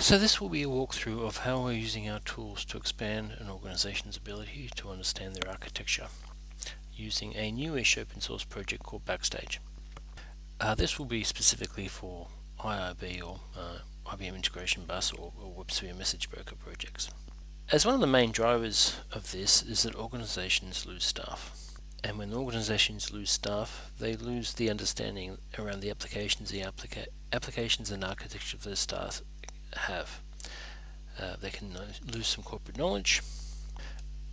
So this will be a walkthrough of how we're using our tools to expand an organization's ability to understand their architecture using a newish open source project called Backstage. This will be specifically for IIB or IBM Integration Bus or WebSphere Message Broker projects. As one of the main drivers of this is that organizations lose staff. And when organizations lose staff, they lose the understanding around the applications and architecture of their staff have. They can lose some corporate knowledge,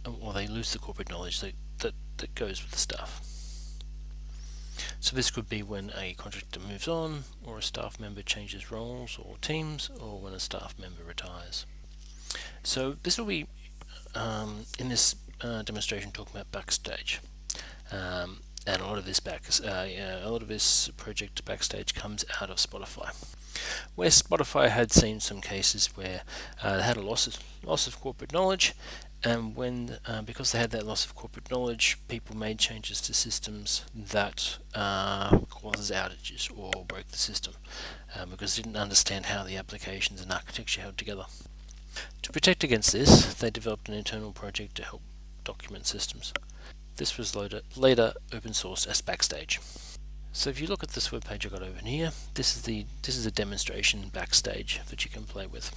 or they lose the corporate knowledge that goes with the staff. So this could be when a contractor moves on, or a staff member changes roles or teams, or when a staff member retires. So this will be in this demonstration talking about Backstage. And a lot of this project Backstage comes out of Spotify, where Spotify had seen some cases where they had a loss of corporate knowledge, and when because they had that loss of corporate knowledge, people made changes to systems that causes outages or broke the system because they didn't understand how the applications and architecture held together. To protect against this, they developed an internal project to help document systems. This was later open sourced as Backstage. So if you look at this web page I got open here, this is a demonstration Backstage that you can play with.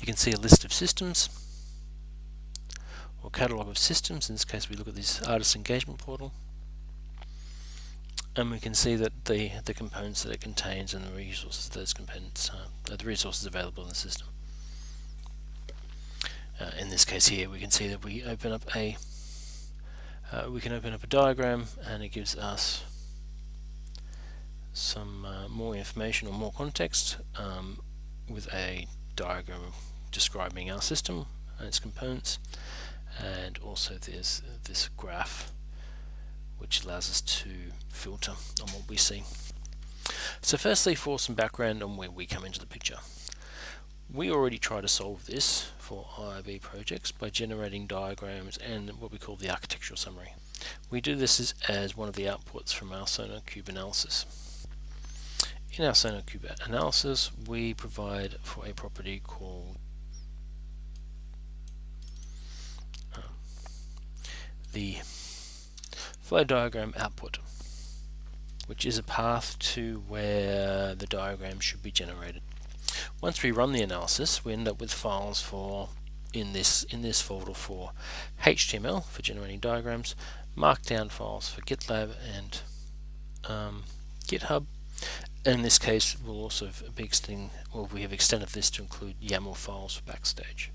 You can see a list of systems or catalog of systems. In this case, we look at this artist engagement portal, and we can see that the components that it contains and the resources of those components, the resources available in the system. In this case here, we can see that we open up a diagram, and it gives us some more information or more context with a diagram describing our system and its components, and also there's this graph which allows us to filter on what we see. So firstly, for some background on where we come into the picture. We already try to solve this for IIB projects by generating diagrams and what we call the architectural summary. We do this as one of the outputs from our SonarQube analysis. In our SonarQube analysis, we provide for a property called the flow diagram output, which is a path to where the diagram should be generated. Once we run the analysis, we end up with files in this folder for HTML for generating diagrams, Markdown files for GitLab and GitHub. And in this case, we'll also be extending, well, we have extended this to include YAML files for Backstage.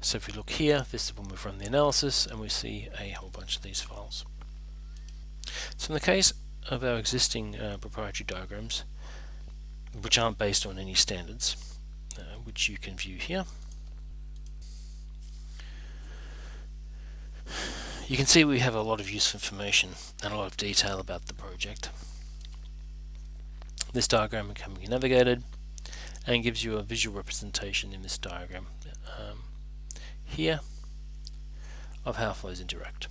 So if we look here, this is when we've run the analysis, and we see a whole bunch of these files. So in the case of our existing proprietary diagrams, which aren't based on any standards, which you can view here, you can see we have a lot of useful information and a lot of detail about the project. This diagram can be navigated and gives you a visual representation in this diagram here of how flows interact.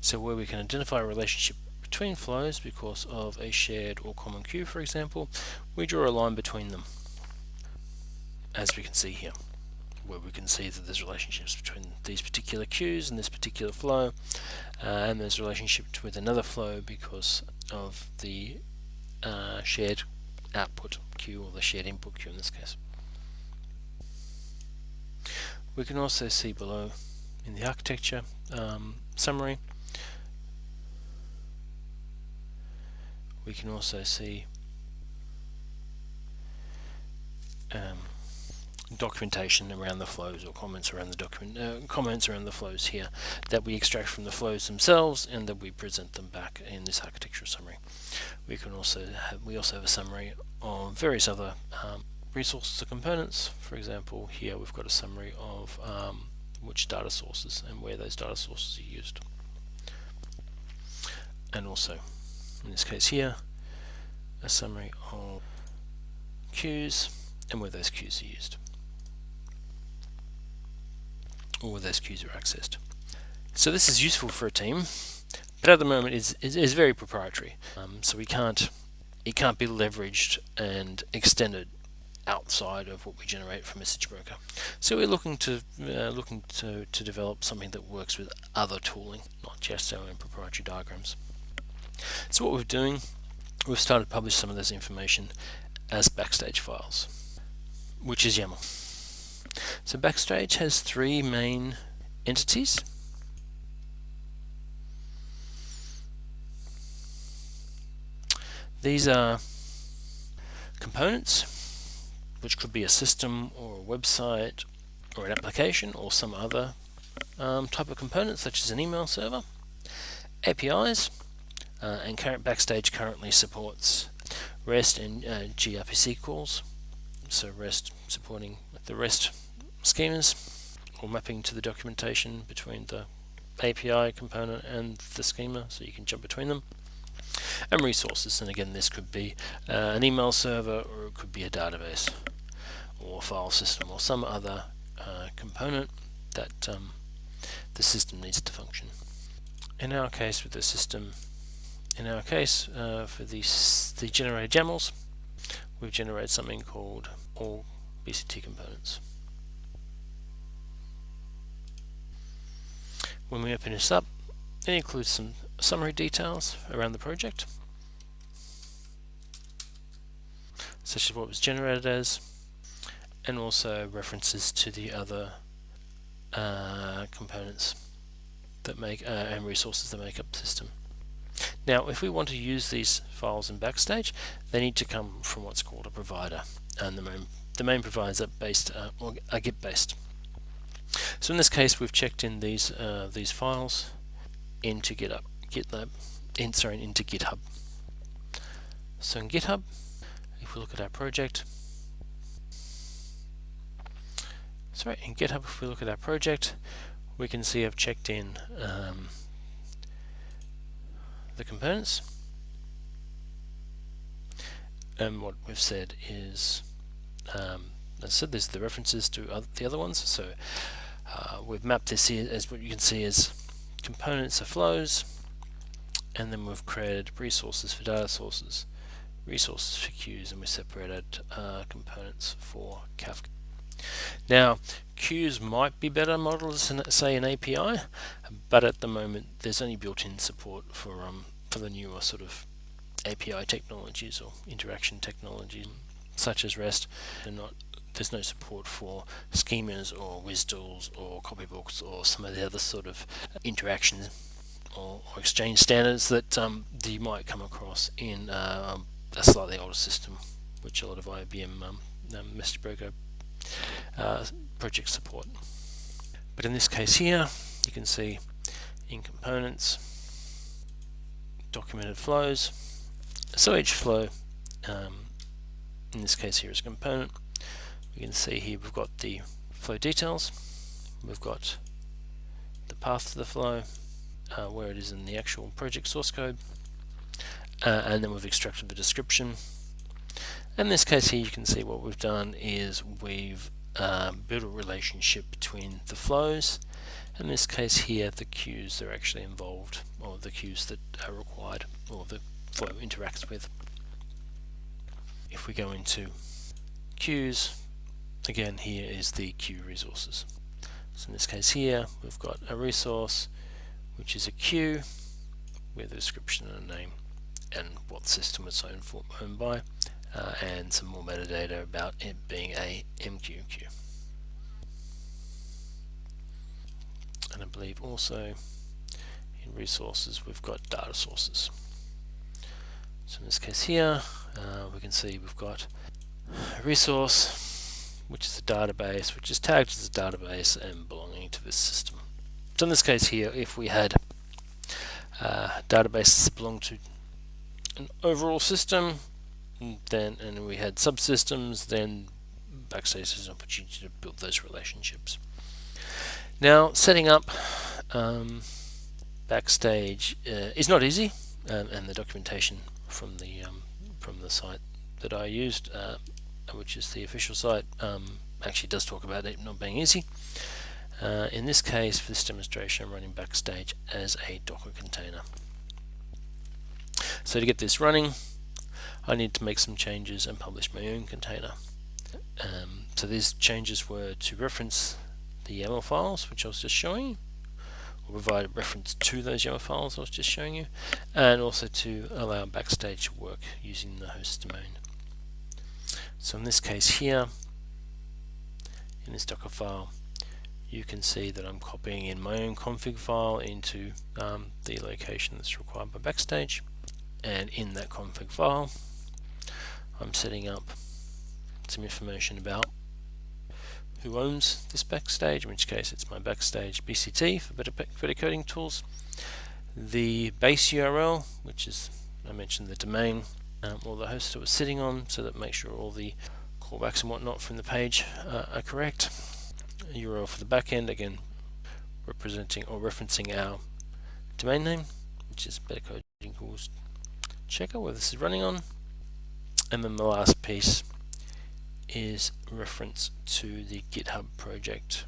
So where we can identify a relationship between flows because of a shared or common queue, for example, we draw a line between them, as we can see here, where we can see that there's relationships between these particular queues and this particular flow, and there's a relationship with another flow because of the shared output queue or the shared input queue in this case. We can also see below in the architecture summary, we can also see documentation around the flows or comments around the comments around the flows here that we extract from the flows themselves and that we present them back in this architectural summary. We also have a summary of various other resources or components. For example, here we've got a summary of which data sources and where those data sources are used, and also in this case here a summary of queues and where those queues are used, or where those queues are accessed. So this is useful for a team but at the moment is very proprietary. So it can't be leveraged and extended outside of what we generate from Message Broker. So we're looking to develop something that works with other tooling, not just our own proprietary diagrams. So what we're doing, we've started to publish some of this information as Backstage files, which is YAML. So Backstage has three main entities. These are components, which could be a system or a website or an application or some other type of component, such as an email server. APIs, and Backstage currently supports REST and gRPC calls. So REST supporting the REST schemas, or mapping to the documentation between the API component and the schema, so you can jump between them. And resources, and again this could be an email server, or it could be a database or a file system or some other component that the system needs to function. In our case with the system, for the generated YAMLs, we've generated something called all BCT components. When we open this up, it includes some summary details around the project, such as what was generated as, and also references to the other components that make and resources that make up the system. Now, if we want to use these files in Backstage, they need to come from what's called a provider, and the main providers are Git based. So in this case, we've checked in these files into GitHub. Into GitHub. So in GitHub, if we look at our project, we can see I've checked in the components, and what we've said is, as I said, there's the references to the other ones. So we've mapped this here as what you can see as components are flows, and then we've created resources for data sources, resources for queues, and we separated components for Kafka. Now, queues might be better modeled as say an API, but at the moment there's only built-in support for the newer sort of API technologies or interaction technologies such as REST. There's no support for schemas or WSDLs or copybooks or some of the other sort of interactions or exchange standards that you might come across in a slightly older system, which a lot of IIB Message Broker project support. But in this case here, you can see in components, documented flows. So each flow, in this case here is a component. We can see here we've got the flow details, we've got the path to the flow, where it is in the actual project source code, and then we've extracted the description. In this case here, you can see what we've done is we've built a relationship between the flows. In this case here, the queues that are actually involved, or the queues that are required, or the flow interacts with. If we go into queues, again here is the queue resources. So in this case here, we've got a resource which is a queue with a description and a name and what system it's owned by, and some more metadata about it being a MQ queue. And I believe also in resources we've got data sources. So in this case here, we can see we've got a resource which is a database, which is tagged as a database and belonging to this system. So in this case here, if we had databases that belong to an overall system, and we had subsystems, then Backstage has an opportunity to build those relationships. Now, setting up Backstage is not easy, and the documentation from the site that I used, which is the official site, actually does talk about it not being easy. In this case, for this demonstration, I'm running Backstage as a Docker container. So to get this running, I need to make some changes and publish my own container. So these changes were to reference the YAML files, which I was just showing you, or provide a reference to those YAML files I was just showing you, and also to allow Backstage to work using the host domain. So in this case here, in this Docker file, you can see that I'm copying in my own config file into the location that's required by Backstage, and in that config file I'm setting up some information about who owns this Backstage, in which case it's my Backstage BCT for better coding tools, the base URL, which is, I mentioned, the domain or the host it was sitting on, so that makes sure all the callbacks and whatnot from the page are correct. A URL for the backend, again representing or referencing our domain name, which is Better Coding Tools Checker, where this is running on. And then the last piece is reference to the GitHub project,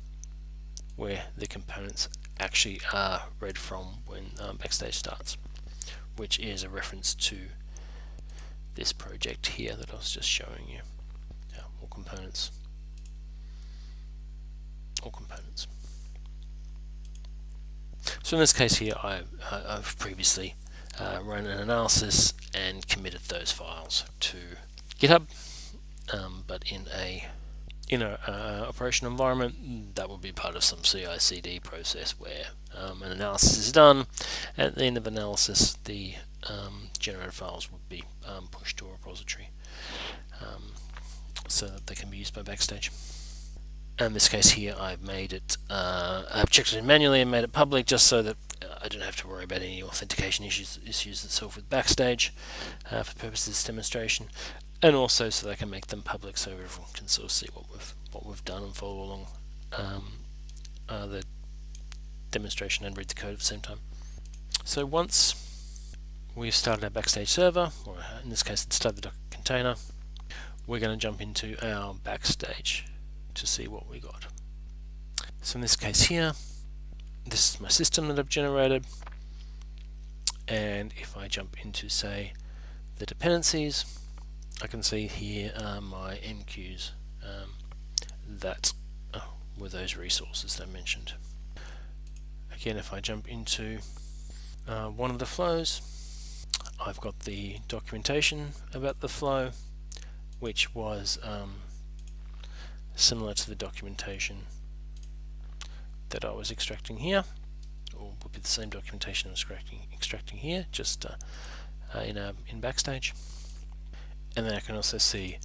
where the components actually are read from when Backstage starts, which is a reference to this project here that I was just showing you. All components. So in this case here, I've previously run an analysis and committed those files to GitHub, but in a operational environment, that would be part of some CI/CD process where an analysis is done. At the end of analysis, the generated files would be pushed to a repository so that they can be used by Backstage. In this case here, I've made it, I've checked it in manually and made it public, just so that I don't have to worry about any authentication issues itself with Backstage for purposes of this demonstration, and also so that I can make them public so everyone can sort of see what we've done and follow along the demonstration and read the code at the same time. So once we've started our Backstage server, or in this case started the Docker container, we're going to jump into our Backstage to see what we got. So in this case here, this is my system that I've generated, and if I jump into, say, the dependencies, I can see here my MQs that were those resources that I mentioned. Again, if I jump into one of the flows, I've got the documentation about the flow, which was similar to the documentation that I was extracting here, or would be the same documentation I was extracting here, just in Backstage. And then I can also see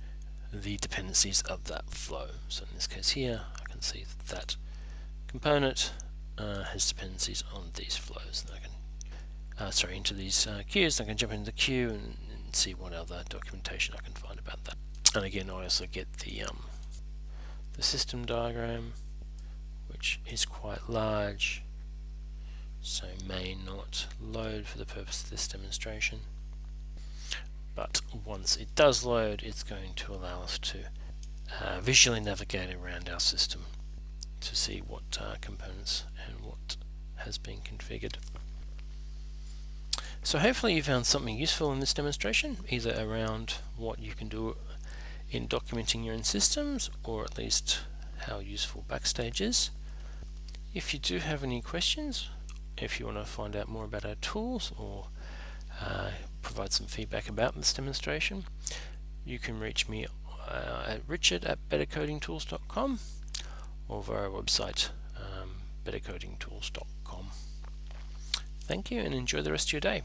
the dependencies of that flow. So in this case here, I can see that component has dependencies on these flows, and I can into these queues. I can jump into the queue and see what other documentation I can find about that. And again, I also get the system diagram, which is quite large, so may not load for the purpose of this demonstration. But once it does load, it's going to allow us to visually navigate around our system to see what components and what has been configured. So hopefully you found something useful in this demonstration, either around what you can do in documenting your own systems, or at least how useful Backstage is. If you do have any questions, if you want to find out more about our tools, or provide some feedback about this demonstration, you can reach me at richard@bettercodingtools.com, or via our website, bettercodingtools.com. Thank you, and enjoy the rest of your day.